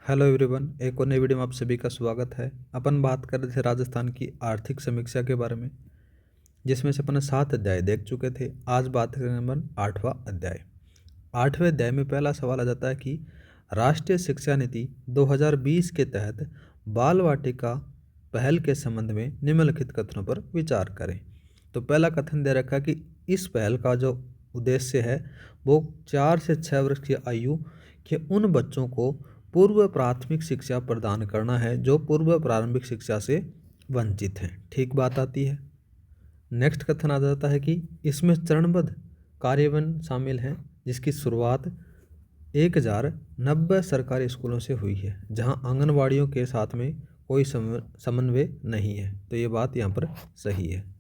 Hello everyone, एक और नई वीडियो में आप सभी का स्वागत है। अपन बात कर रहे थे राजस्थान की आर्थिक समीक्षा के बारे में, जिसमें से अपन 7 अध्याय देख चुके थे। आज बात करेंगे अपन 8वां अध्याय। 8वें अध्याय में पहला सवाल आ जाता है कि राष्ट्रीय शिक्षा नीति 2020 के तहत बाल वाटिका पहल के संबंध में निम्नलिखित कथनों पर विचार करें। तो पहला कथन दे रखा है कि इस पहल का जो उद्देश्य है वो 4 से 6 वर्ष की आयु के उन बच्चों को पूर्व प्राथमिक शिक्षा प्रदान करना है जो पूर्व प्रारंभिक शिक्षा से वंचित हैं। ठीक बात आती है। नेक्स्ट कथन आ जाता है कि इसमें चरणबद्ध कार्यान्वयन शामिल है, जिसकी शुरुआत 1090 सरकारी स्कूलों से हुई है, जहां आंगनवाड़ियों के साथ में कोई समन्वय नहीं है। तो ये बात यहाँ पर सही है।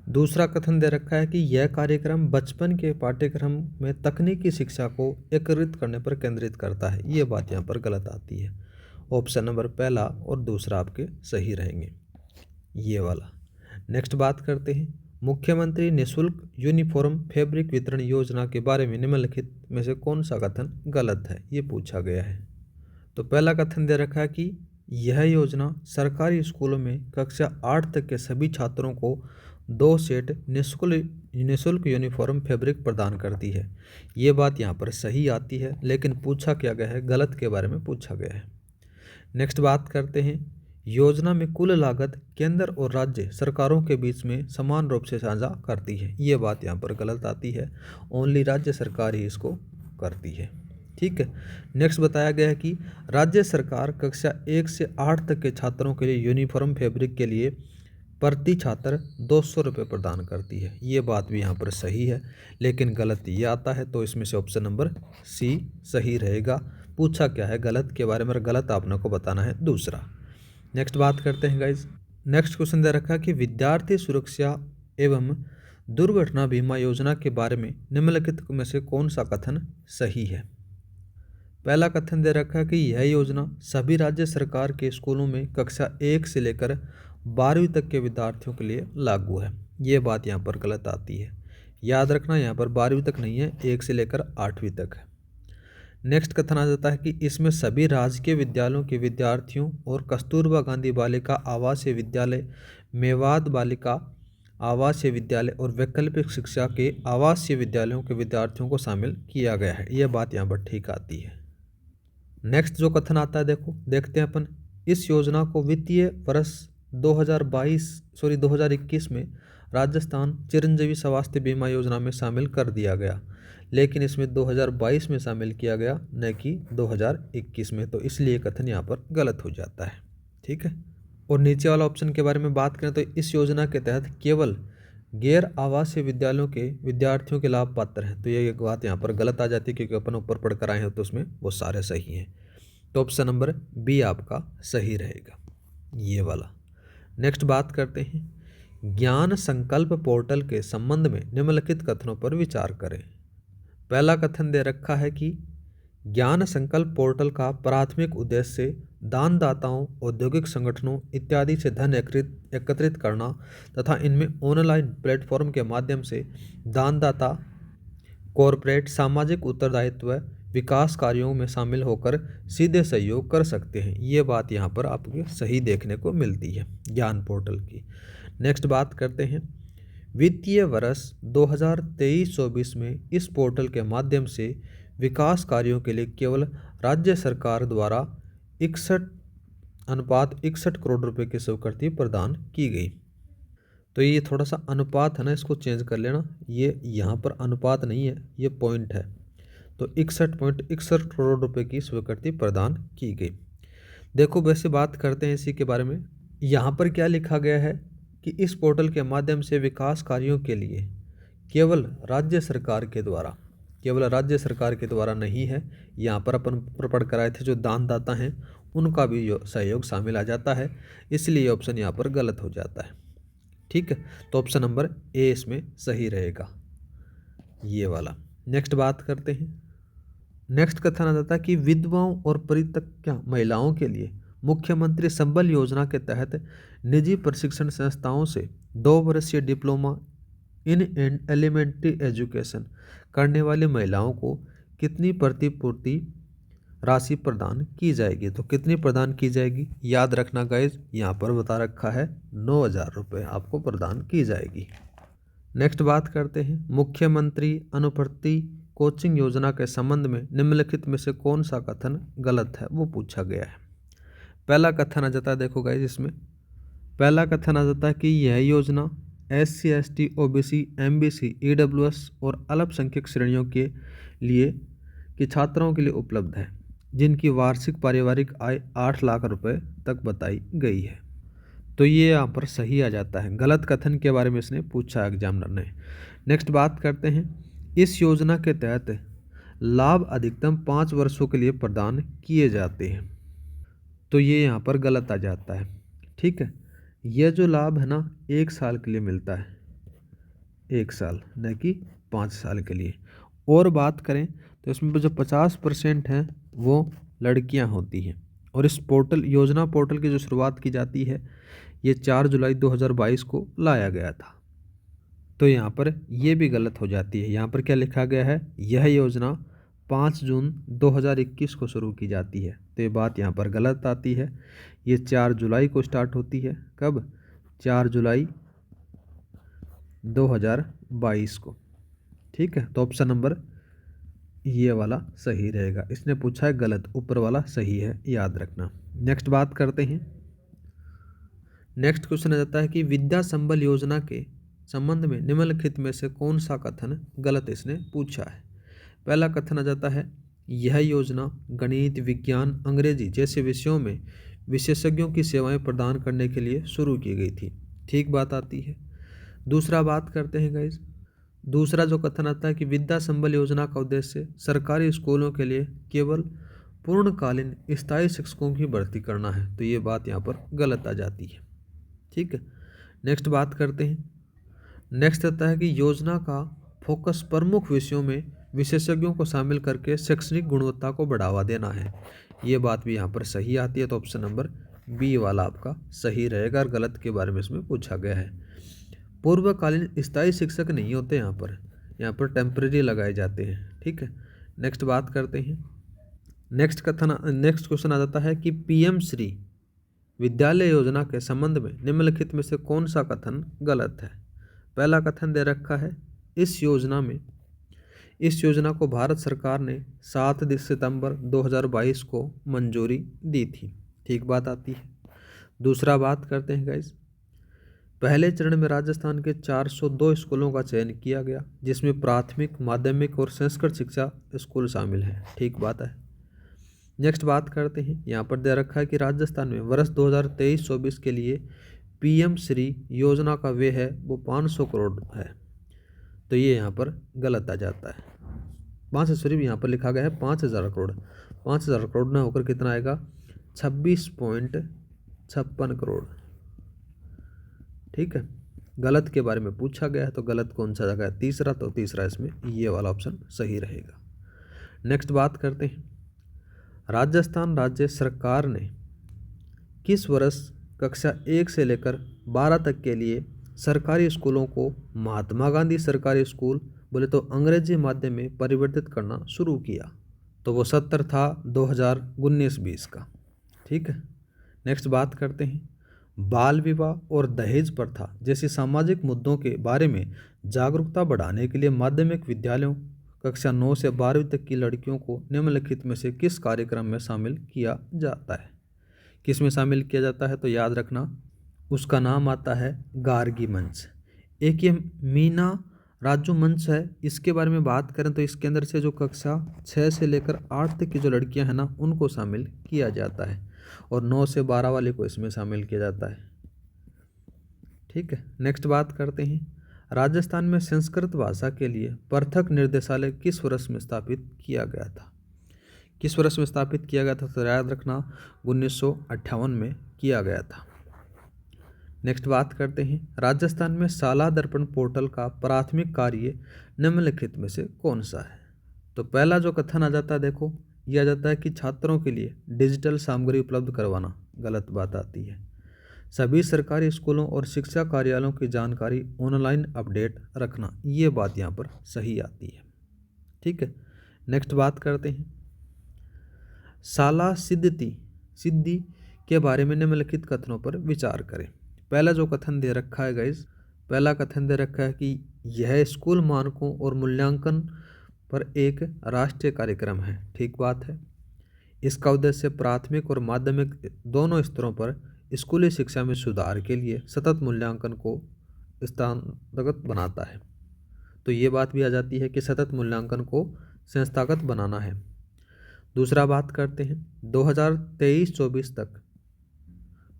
दूसरा कथन दे रखा है कि यह कार्यक्रम बचपन के पाठ्यक्रम में तकनीकी शिक्षा को एकीकृत करने पर केंद्रित करता है। ये बात यहाँ पर गलत आती है। ऑप्शन नंबर पहला और दूसरा आपके सही रहेंगे, ये वाला। नेक्स्ट बात करते हैं, मुख्यमंत्री निःशुल्क यूनिफॉर्म फैब्रिक वितरण योजना के बारे में निम्नलिखित में से कौन सा कथन गलत है, ये पूछा गया है। तो पहला कथन दे रखा है कि यह योजना सरकारी स्कूलों में कक्षा 8 तक के सभी छात्रों को 2 सेट निःशुल्क यूनिफॉर्म फैब्रिक प्रदान करती है। ये बात यहाँ पर सही आती है, लेकिन पूछा क्या गया है, गलत के बारे में पूछा गया है। नेक्स्ट बात करते हैं, योजना में कुल लागत केंद्र और राज्य सरकारों के बीच में समान रूप से साझा करती है। ये बात यहाँ पर गलत आती है, ओनली राज्य सरकार ही इसको करती है। ठीक है। नेक्स्ट बताया गया है कि राज्य सरकार कक्षा 1 से 8 तक के छात्रों के लिए यूनिफॉर्म फैब्रिक के लिए प्रति छात्र 200 रुपये प्रदान करती है। ये बात भी यहाँ पर सही है, लेकिन गलत ये आता है, तो इसमें से ऑप्शन नंबर सी सही रहेगा। पूछा क्या है गलत के बारे में, गलत आपने को बताना है दूसरा। नेक्स्ट बात करते हैं गाइज। नेक्स्ट क्वेश्चन दे रखा है कि विद्यार्थी सुरक्षा एवं दुर्घटना बीमा योजना के बारे में निम्नलिखित में से कौन सा कथन सही है। पहला कथन दे रखा है कि यह योजना सभी राज्य सरकार के स्कूलों में कक्षा 1 से लेकर 12वीं तक के विद्यार्थियों के लिए लागू है। ये बात यहाँ पर गलत आती है। याद रखना, यहाँ पर 12वीं तक नहीं है, 1 से लेकर 8वीं तक है। नेक्स्ट कथन आ जाता है कि इसमें सभी राजकीय विद्यालयों के विद्यार्थियों और कस्तूरबा गांधी बालिका आवासीय विद्यालय, मेवात बालिका आवासीय विद्यालय और वैकल्पिक शिक्षा के आवासीय विद्यालयों के विद्यार्थियों को शामिल किया गया है। यह बात यहाँ पर ठीक आती है। नेक्स्ट जो कथन आता है देखते हैं अपन। इस योजना को वित्तीय वर्ष 2021 में राजस्थान चिरंजीवी स्वास्थ्य बीमा योजना में शामिल कर दिया गया, लेकिन इसमें 2022 में शामिल किया गया, न कि 2021 में। तो इसलिए कथन यहाँ पर गलत हो जाता है। ठीक है। और नीचे वाला ऑप्शन के बारे में बात करें तो इस योजना के तहत केवल गैर आवासीय विद्यालयों के विद्यार्थियों के लाभ पात्र हैं। तो ये एक बात यहाँ पर गलत आ जाती है, क्योंकि अपन ऊपर पढ़कर आए हैं तो उसमें वो सारे सही हैं। तो ऑप्शन नंबर बी आपका सही रहेगा, ये वाला। नेक्स्ट बात करते हैं, ज्ञान संकल्प पोर्टल के संबंध में निम्नलिखित कथनों पर विचार करें। पहला कथन दे रखा है कि ज्ञान संकल्प पोर्टल का प्राथमिक उद्देश्य दानदाताओं, औद्योगिक संगठनों इत्यादि से धन एकत्रित करना तथा इनमें ऑनलाइन प्लेटफॉर्म के माध्यम से दानदाता कॉरपोरेट सामाजिक उत्तरदायित्व विकास कार्यों में शामिल होकर सीधे सहयोग कर सकते हैं। ये बात यहाँ पर आपको सही देखने को मिलती है ज्ञान पोर्टल की। नेक्स्ट बात करते हैं, वित्तीय वर्ष 2023-24 में इस पोर्टल के माध्यम से विकास कार्यों के लिए केवल राज्य सरकार द्वारा 61:61 करोड़ रुपए की स्वीकृति प्रदान की गई। तो ये थोड़ा सा अनुपात है ना, इसको चेंज कर लेना। ये यहाँ पर अनुपात नहीं है, ये पॉइंट है। तो 61.61 करोड़ रुपए की स्वीकृति प्रदान की गई। देखो, वैसे बात करते हैं इसी के बारे में। यहाँ पर क्या लिखा गया है कि इस पोर्टल के माध्यम से विकास कार्यों के लिए केवल राज्य सरकार के द्वारा नहीं है। यहाँ पर अपन पढ़ कर आए थे, जो दानदाता हैं उनका भी सहयोग शामिल आ जाता है, इसलिए ऑप्शन यहाँ पर गलत हो जाता है। ठीक है। तो ऑप्शन नंबर ए इसमें सही रहेगा, ये वाला। नेक्स्ट बात करते हैं। नेक्स्ट कथन आ जाता है कि विधवाओं और परित्यक्ता महिलाओं के लिए मुख्यमंत्री संबल योजना के तहत निजी प्रशिक्षण संस्थाओं से 2 वर्षीय डिप्लोमा इन एलिमेंट्री एजुकेशन करने वाली महिलाओं को कितनी प्रतिपूर्ति राशि प्रदान की जाएगी। तो कितनी प्रदान की जाएगी, याद रखना गाइज, यहाँ पर बता रखा है 9,000 रुपये आपको प्रदान की जाएगी। नेक्स्ट बात करते हैं, मुख्यमंत्री अनुवर्ती कोचिंग योजना के संबंध में निम्नलिखित में से कौन सा कथन गलत है, वो पूछा गया है। पहला कथन आ जाता है, देखो गाइज, इसमें पहला कथन आ जाता है कि यह योजना SC ST OBC MBC EWS और अल्पसंख्यक श्रेणियों के लिए कि छात्रों के लिए उपलब्ध है जिनकी वार्षिक पारिवारिक आय 8 लाख रुपए तक बताई गई है। तो ये यहाँ पर सही आ जाता है, गलत कथन के बारे में इसने पूछा एग्जामिनर ने। नेक्स्ट बात करते हैं, इस योजना के तहत लाभ अधिकतम 5 वर्षों के लिए प्रदान किए जाते हैं। तो ये यहाँ पर गलत आ जाता है। ठीक है, यह जो लाभ है ना 1 साल के लिए मिलता है, 1 साल, न कि 5 साल के लिए। और बात करें तो इसमें जो 50% हैं वो लड़कियां होती हैं। और इस योजना पोर्टल की जो शुरुआत की जाती है ये 4 जुलाई 2022 को लाया गया था। तो यहाँ पर ये भी गलत हो जाती है। यहाँ पर क्या लिखा गया है, यह योजना 5 जून 2021 को शुरू की जाती है। तो ये बात यहाँ पर गलत आती है। ये 4 जुलाई को स्टार्ट होती है। कब, 4 जुलाई 2022 को। ठीक है, तो ऑप्शन नंबर ये वाला सही रहेगा। इसने पूछा है गलत, ऊपर वाला सही है, याद रखना। नेक्स्ट बात करते हैं, नेक्स्ट क्वेश्चन आ जाता है कि विद्या संबल योजना के संबंध में निम्नलिखित में से कौन सा कथन गलत इसने पूछा है। पहला कथन आ जाता है, यह योजना गणित, विज्ञान, अंग्रेजी जैसे विषयों में विशेषज्ञों की सेवाएं प्रदान करने के लिए शुरू की गई थी। ठीक बात आती है। दूसरा बात करते हैं गाइज, दूसरा जो कथन आता है कि विद्या संबल योजना का उद्देश्य सरकारी स्कूलों के लिए केवल पूर्णकालीन स्थायी शिक्षकों की भर्ती करना है। तो ये बात यहाँ पर गलत आ जाती है। ठीक है, नेक्स्ट बात करते हैं, नेक्स्ट आता है कि योजना का फोकस प्रमुख विषयों में विशेषज्ञों को शामिल करके शैक्षणिक गुणवत्ता को बढ़ावा देना है। ये बात भी यहाँ पर सही आती है। तो ऑप्शन नंबर बी वाला आपका सही रहेगा। और गलत के बारे में इसमें पूछा गया है। पूर्वकालीन स्थायी शिक्षक नहीं होते यहाँ पर टेम्परेरी लगाए जाते हैं। ठीक है, नेक्स्ट बात करते हैं, नेक्स्ट क्वेश्चन आ जाता है कि PM श्री विद्यालय योजना के संबंध में निम्नलिखित में से कौन सा कथन गलत है। पहला कथन दे रखा है, इस योजना को भारत सरकार ने 7 सितंबर 2022 को मंजूरी दी थी। ठीक बात आती है। दूसरा बात करते हैं गाइस, पहले चरण में राजस्थान के 402 स्कूलों का चयन किया गया जिसमें प्राथमिक, माध्यमिक और संस्कृत शिक्षा स्कूल शामिल हैं। ठीक बात है। नेक्स्ट बात करते हैं, यहाँ पर दे रखा है कि राजस्थान में वर्ष 2023-24 के लिए PM श्री योजना का व्यय है वो 500 करोड़ है। तो ये यहाँ पर गलत आ जाता है। 500 यहाँ पर लिखा गया है 5,000 करोड़। 5,000 करोड़ ना होकर कितना आएगा, 26.56 करोड़। ठीक है, गलत के बारे में पूछा गया है। तो गलत कौन सा जगह है, तीसरा। तो तीसरा इसमें ये वाला ऑप्शन सही रहेगा। नेक्स्ट बात करते हैं, राजस्थान राज्य सरकार ने किस वर्ष कक्षा 1 से लेकर 12 तक के लिए सरकारी स्कूलों को महात्मा गांधी सरकारी स्कूल बोले तो अंग्रेजी माध्यम में परिवर्तित करना शुरू किया। तो वो 70 था 2019-20 का। ठीक है, नेक्स्ट बात करते हैं, बाल विवाह और दहेज प्रथा जैसे सामाजिक मुद्दों के बारे में जागरूकता बढ़ाने के लिए माध्यमिक विद्यालयों कक्षा 9 से 12वीं तक की लड़कियों को निम्नलिखित में से किस कार्यक्रम में शामिल किया जाता है। किस में शामिल किया जाता है, तो याद रखना उसका नाम आता है गार्गी मंच। एक ये मीना राजू मंच है। इसके बारे में बात करें तो इसके अंदर से जो कक्षा 6 से लेकर 8 तक की जो लड़कियां हैं ना उनको शामिल किया जाता है और 9 से 12 वाले को इसमें शामिल किया जाता है। ठीक है, नेक्स्ट बात करते हैं, राजस्थान में संस्कृत भाषा के लिए पृथक निर्देशालय किस वर्ष में स्थापित किया गया था। किस वर्ष में स्थापित किया गया था, तो याद रखना 1958 में किया गया था। नेक्स्ट बात करते हैं, राजस्थान में शाला दर्पण पोर्टल का प्राथमिक कार्य निम्नलिखित में से कौन सा है। तो पहला जो कथन आ जाता है, देखो यह आ जाता है कि छात्रों के लिए डिजिटल सामग्री उपलब्ध करवाना। गलत बात आती है। सभी सरकारी स्कूलों और शिक्षा कार्यालयों की जानकारी ऑनलाइन अपडेट रखना, ये बात यहाँ पर सही आती है। ठीक है, नेक्स्ट बात करते हैं, शाला सिद्धि के बारे में निम्नलिखित कथनों पर विचार करें। पहला जो कथन दे रखा है गाइस, पहला कथन दे रखा है कि यह स्कूल मानकों और मूल्यांकन पर एक राष्ट्रीय कार्यक्रम है। ठीक बात है। इसका उद्देश्य प्राथमिक और माध्यमिक दोनों स्तरों पर स्कूली शिक्षा में सुधार के लिए सतत मूल्यांकन को संस्थागत बनाता है। तो ये बात भी आ जाती है कि सतत मूल्यांकन को संस्थागत बनाना है। दूसरा बात करते हैं, 2023-24 तक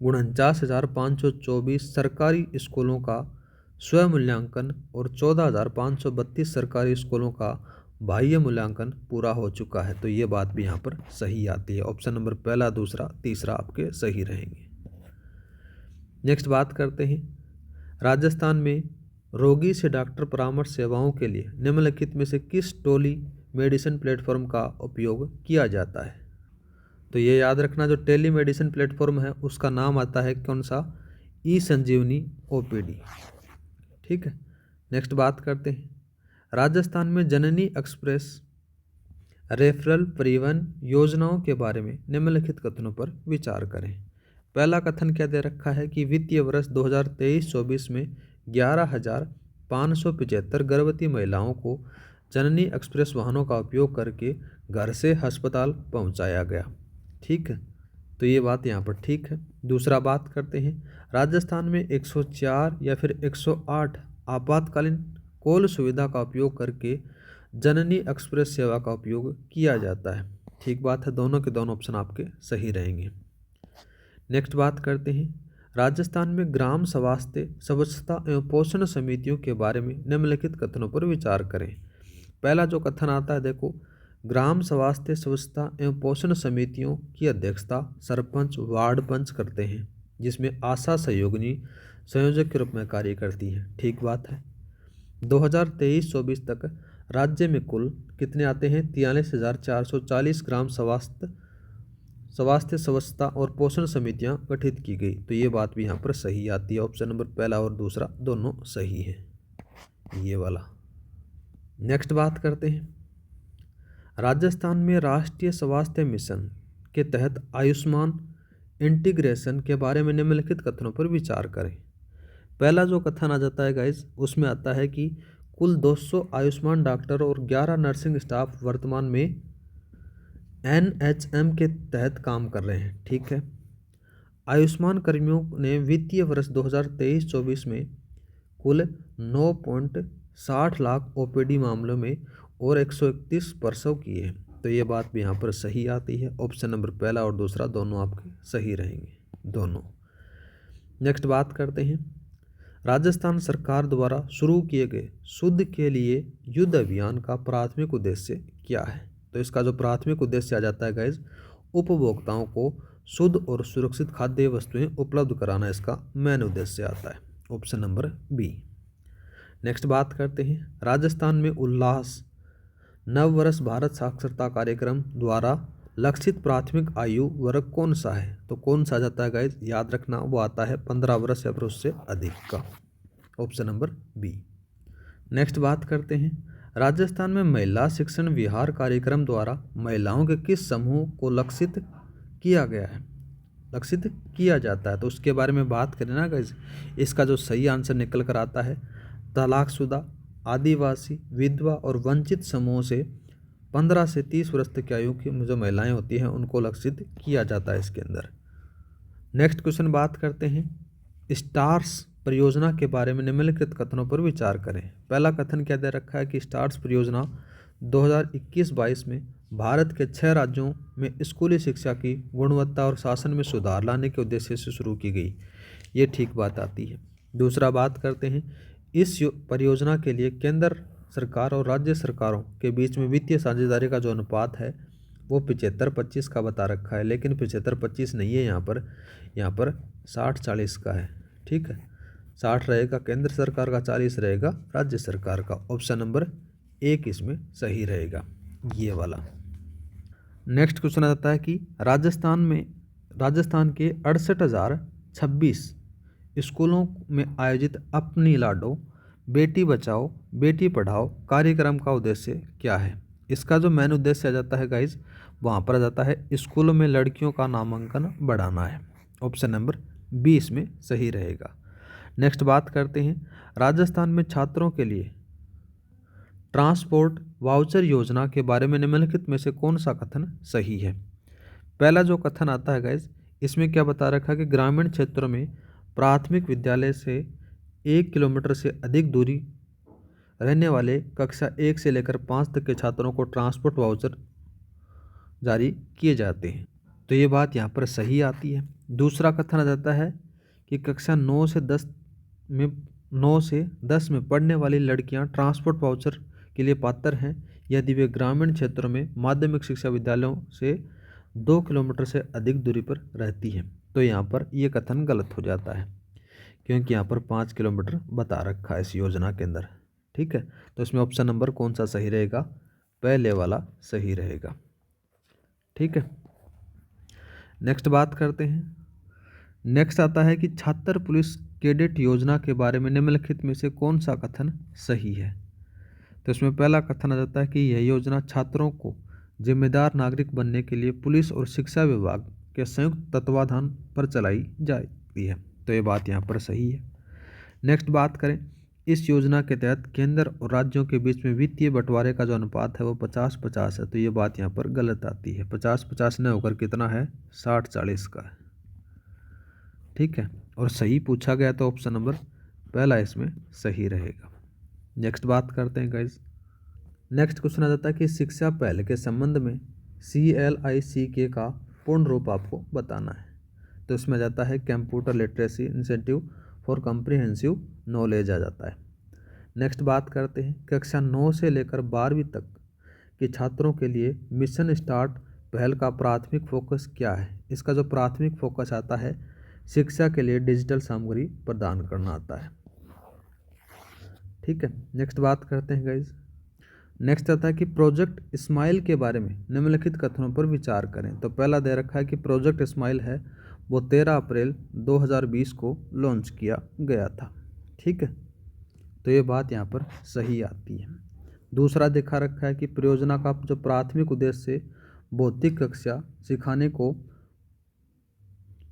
49,524 सरकारी स्कूलों का स्वमूल्यांकन और 14,532 सरकारी स्कूलों का बाह्य मूल्यांकन पूरा हो चुका है। तो ये बात भी यहाँ पर सही आती है। ऑप्शन नंबर पहला, दूसरा, तीसरा आपके सही रहेंगे। नेक्स्ट बात करते हैं, राजस्थान में रोगी से डॉक्टर परामर्श सेवाओं के लिए निम्नलिखित में से किस टेली मेडिसिन प्लेटफॉर्म का उपयोग किया जाता है। तो ये याद रखना, जो टेली मेडिसिन प्लेटफॉर्म है उसका नाम आता है कौन सा, ई-संजीवनी OPD। ठीक है। नेक्स्ट बात करते हैं, राजस्थान में जननी एक्सप्रेस रेफरल परिवहन योजनाओं के बारे में निम्नलिखित कथनों पर विचार करें। पहला कथन क्या दे रखा है कि वित्तीय वर्ष 2023-24 में 11,575 गर्भवती महिलाओं को जननी एक्सप्रेस वाहनों का उपयोग करके घर से अस्पताल पहुंचाया गया। ठीक है, तो ये बात यहाँ पर ठीक है। दूसरा बात करते हैं, राजस्थान में 104 या फिर 108 आपातकालीन कॉल सुविधा का उपयोग करके जननी एक्सप्रेस सेवा का उपयोग किया जाता है। ठीक बात है, दोनों के दोनों ऑप्शन आपके सही रहेंगे। नेक्स्ट बात करते हैं, राजस्थान में ग्राम स्वास्थ्य स्वच्छता एवं पोषण समितियों के बारे में निम्नलिखित कथनों पर विचार करें। पहला जो कथन आता है, देखो, ग्राम स्वास्थ्य स्वच्छता एवं पोषण समितियों की अध्यक्षता सरपंच वार्ड पंच करते हैं, जिसमें आशा सहयोगिनी संयोजक के रूप में कार्य करती हैं। ठीक बात है। 2023-24 तक राज्य में कुल कितने आते हैं, 43,440 ग्राम स्वास्थ्य स्वच्छता और पोषण समितियां गठित की गई। तो ये बात भी यहाँ पर सही आती है। ऑप्शन नंबर पहला और दूसरा दोनों सही है, ये वाला। नेक्स्ट बात करते हैं, राजस्थान में राष्ट्रीय स्वास्थ्य मिशन के तहत आयुष्मान इंटीग्रेशन के बारे में निम्नलिखित कथनों पर विचार करें। पहला जो कथन आ जाता है गाइस, उसमें आता है कि कुल 200 आयुष्मान डॉक्टर और 11 नर्सिंग स्टाफ वर्तमान में NHM के तहत काम कर रहे हैं। ठीक है। आयुष्मान कर्मियों ने वित्तीय वर्ष 2023-24 में कुल 9.60 लाख OPD मामलों में और 131 प्रसव किए हैं। तो ये बात भी यहाँ पर सही आती है। ऑप्शन नंबर पहला और दूसरा दोनों आपके सही रहेंगे, दोनों। नेक्स्ट बात करते हैं, राजस्थान सरकार द्वारा शुरू किए गए शुद्ध के लिए युद्ध अभियान का प्राथमिक उद्देश्य क्या है। तो इसका जो प्राथमिक उद्देश्य आ जाता है गाइज, उपभोक्ताओं को शुद्ध और सुरक्षित खाद्य वस्तुएं उपलब्ध कराना इसका मेन उद्देश्य आता है। Option number B. नेक्स्ट बात करते हैं, राजस्थान में उल्लास नव वर्ष भारत साक्षरता कार्यक्रम द्वारा लक्षित प्राथमिक आयु वर्ग कौन सा है। तो कौन सा जाता है गाइज, याद रखना, वो आता है 15 वर्ष या फिर उससे अधिक का। Option number B. नेक्स्ट बात करते हैं, राजस्थान में महिला शिक्षण विहार कार्यक्रम द्वारा महिलाओं के किस समूह को लक्षित किया गया है, लक्षित किया जाता है। तो उसके बारे में बात करें ना गाइज, इसका जो सही आंसर निकल कर आता है, तलाकशुदा, आदिवासी, विधवा और वंचित समूह से 15 से 30 वर्ष तक की आयु की जो महिलाएं होती हैं उनको लक्षित किया जाता है इसके अंदर। नेक्स्ट क्वेश्चन बात करते हैं, स्टार्स परियोजना के बारे में निम्नलिखित कथनों पर विचार करें। पहला कथन क्या दे रखा है कि स्टार्स परियोजना 2021-22 में भारत के 6 राज्यों में स्कूली शिक्षा की गुणवत्ता और शासन में सुधार लाने के उद्देश्य से शुरू की गई। ये ठीक बात आती है। दूसरा बात करते हैं, इस परियोजना के लिए केंद्र सरकार और राज्य सरकारों के बीच में वित्तीय साझेदारी का जो अनुपात है वो 75-25 का बता रखा है, लेकिन 75-25 नहीं है, यहाँ पर 60-40 का है। ठीक है, 60 रहेगा केंद्र सरकार का, 40 रहेगा राज्य सरकार का। ऑप्शन नंबर 1 इसमें सही रहेगा, ये वाला। नेक्स्ट क्वेश्चन आ जाता है कि राजस्थान के 68,026 स्कूलों में आयोजित अपनी लाडो बेटी बचाओ बेटी पढ़ाओ कार्यक्रम का उद्देश्य क्या है। इसका जो मेन उद्देश्य आ जाता है गाइज, वहाँ पर आ जाता है स्कूलों में लड़कियों का नामांकन बढ़ाना है। ऑप्शन नंबर बी इसमें सही रहेगा। नेक्स्ट बात करते हैं, राजस्थान में छात्रों के लिए ट्रांसपोर्ट वाउचर योजना के बारे में निम्नलिखित में से कौन सा कथन सही है। पहला जो कथन आता है गाइज, इसमें क्या बता रखा है कि ग्रामीण क्षेत्रों में प्राथमिक विद्यालय से 1 किलोमीटर से अधिक दूरी रहने वाले कक्षा 1 से लेकर 5 तक के छात्रों को ट्रांसपोर्ट वाउचर जारी किए जाते हैं, तो ये बात यहाँ पर सही आती है। दूसरा कथन आ जाता है कि कक्षा 9 से 10 में पढ़ने वाली लड़कियाँ ट्रांसपोर्ट वाउचर के लिए पात्र हैं यदि वे ग्रामीण क्षेत्रों में माध्यमिक शिक्षा विद्यालयों से 2 किलोमीटर से अधिक दूरी पर रहती हैं। तो यहाँ पर ये कथन गलत हो जाता है, क्योंकि यहाँ पर 5 किलोमीटर बता रखा है इस योजना के अंदर। ठीक है, तो इसमें ऑप्शन नंबर कौन सा सही रहेगा, पहले वाला सही रहेगा। ठीक है, नेक्स्ट बात करते हैं। नेक्स्ट आता है कि छात्र पुलिस कैडेट योजना के बारे में निम्नलिखित में से कौन सा कथन सही है। तो इसमें पहला कथन आ जाता है कि यह योजना छात्रों को जिम्मेदार नागरिक बनने के लिए पुलिस और शिक्षा विभाग के संयुक्त तत्वाधान पर चलाई जाती है, तो ये बात यहाँ पर सही है। नेक्स्ट बात करें, इस योजना के तहत केंद्र और राज्यों के बीच में वित्तीय बंटवारे का जो अनुपात है वो 50-50 है, तो ये बात यहाँ पर गलत आती है। 50-50 न होकर कितना है, 60-40 का है। ठीक है, और सही पूछा गया तो ऑप्शन नंबर पहला इसमें सही रहेगा। नेक्स्ट बात करते हैं गाइज। नेक्स्ट क्वेश्चन आ जाता है कि शिक्षा पहल के संबंध में CLICK का पूर्ण रूप आपको बताना है। तो इसमें आ जाता है computer literacy incentive for comprehensive knowledge आ जाता है। नेक्स्ट बात करते हैं, कक्षा 9 से लेकर 12वीं तक के छात्रों के लिए मिशन स्टार्ट पहल का प्राथमिक फोकस क्या है। इसका जो प्राथमिक फोकस आता है शिक्षा के लिए डिजिटल सामग्री प्रदान करना आता है। ठीक है, नेक्स्ट बात करते हैं गाइज। नेक्स्ट आता है कि प्रोजेक्ट स्माइल के बारे में निम्नलिखित कथनों पर विचार करें। तो पहला दे रखा है कि प्रोजेक्ट स्माइल है वो 13 अप्रैल 2020 को लॉन्च किया गया था। ठीक है, तो ये बात यहाँ पर सही आती है। दूसरा देखा रखा है कि परियोजना का जो प्राथमिक उद्देश्य भौतिक कक्षा सिखाने को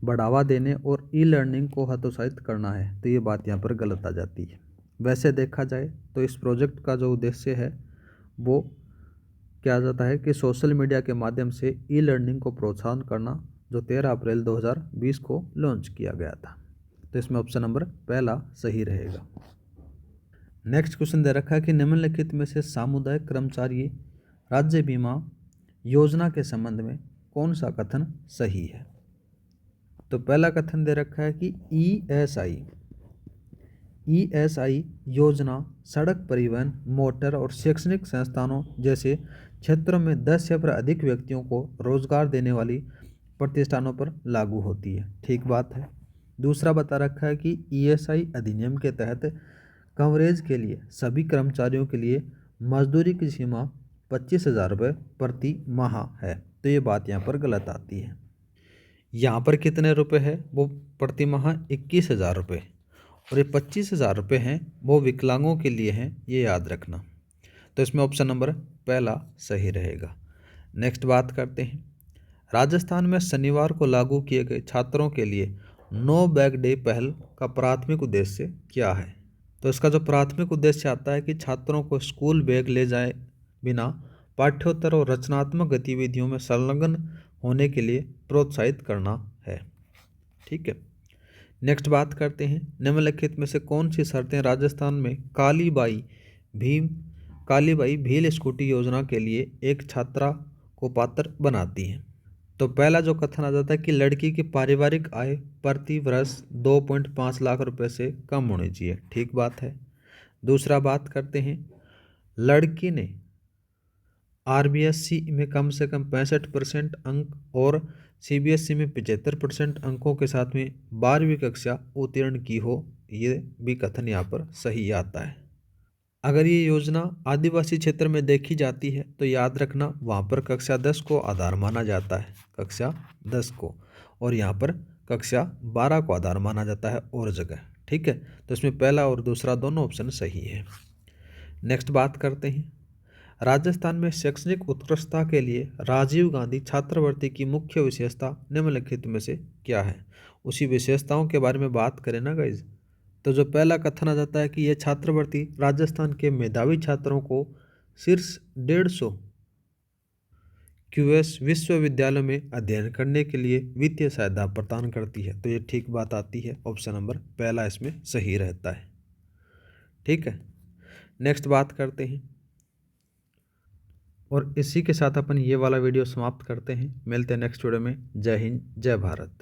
बढ़ावा देने और ई-लर्निंग को हतोत्साहित करना है, तो ये बात यहाँ पर गलत आ जाती है। वैसे देखा जाए तो इस प्रोजेक्ट का जो उद्देश्य है वो क्या जाता है कि सोशल मीडिया के माध्यम से ई-लर्निंग को प्रोत्साहन करना, जो 13 अप्रैल 2020 को लॉन्च किया गया था। तो इसमें ऑप्शन नंबर पहला सही रहेगा। नेक्स्ट क्वेश्चन दे रखा है कि निम्नलिखित में से सामुदायिक कर्मचारी राज्य बीमा योजना के संबंध में कौन सा कथन सही है। तो पहला कथन दे रखा है कि ESI योजना सड़क परिवहन, मोटर और शैक्षणिक संस्थानों जैसे क्षेत्रों में 10 या फिर अधिक व्यक्तियों को रोजगार देने वाली प्रतिष्ठानों पर लागू होती है। ठीक बात है। दूसरा बता रखा है कि ESI अधिनियम के तहत कवरेज के लिए सभी कर्मचारियों के लिए मजदूरी की सीमा 25,000 रुपये प्रति माह है, तो ये बात यहाँ पर गलत आती है। यहाँ पर कितने रुपए है, वो प्रति माह 21,000 रुपये, और ये 25,000 रुपये हैं वो विकलांगों के लिए हैं, ये याद रखना। तो इसमें ऑप्शन नंबर पहला सही रहेगा। नेक्स्ट बात करते हैं, राजस्थान में शनिवार को लागू किए गए छात्रों के लिए नो बैग डे पहल का प्राथमिक उद्देश्य क्या है। तो इसका जो प्राथमिक उद्देश्य आता है कि छात्रों को स्कूल बैग ले जाए बिना पाठ्योत्तर और रचनात्मक गतिविधियों में संलग्न होने के लिए प्रोत्साहित करना है। ठीक है, नेक्स्ट बात करते हैं, निम्नलिखित में से कौन सी शर्तें राजस्थान में कालीबाई भील स्कूटी योजना के लिए एक छात्रा को पात्र बनाती हैं। तो पहला जो कथन आ जाता है कि लड़की की पारिवारिक आय प्रति वर्ष 2.5 लाख रुपए से कम होनी चाहिए। ठीक बात है। दूसरा बात करते हैं, लड़की ने RBSC में कम से कम 65% अंक और CBSE में 75% अंकों के साथ में 12वीं कक्षा उत्तीर्ण की हो, ये भी कथन यहाँ पर सही आता है। अगर ये योजना आदिवासी क्षेत्र में देखी जाती है तो याद रखना वहाँ पर कक्षा 10 को आधार माना जाता है, कक्षा 10 को, और यहाँ पर कक्षा 12 को आधार माना जाता है और जगह। ठीक है, तो इसमें पहला और दूसरा दोनों ऑप्शन सही है। नेक्स्ट बात करते हैं, राजस्थान में शैक्षणिक उत्कृष्टता के लिए राजीव गांधी छात्रवृत्ति की मुख्य विशेषता निम्नलिखित में से क्या है। उसी विशेषताओं के बारे में बात करें ना गाइज, तो जो पहला कथन आ जाता है कि यह छात्रवृत्ति राजस्थान के मेधावी छात्रों को शीर्ष 150 क्यूएस विश्वविद्यालयों में अध्ययन करने के लिए वित्तीय सहायता प्रदान करती है। तो ये ठीक बात आती है, ऑप्शन नंबर पहला इसमें सही रहता है। ठीक है, नेक्स्ट बात करते हैं और इसी के साथ अपन ये वाला वीडियो समाप्त करते हैं। मिलते हैं नेक्स्ट वीडियो में। जय हिंद, जय भारत।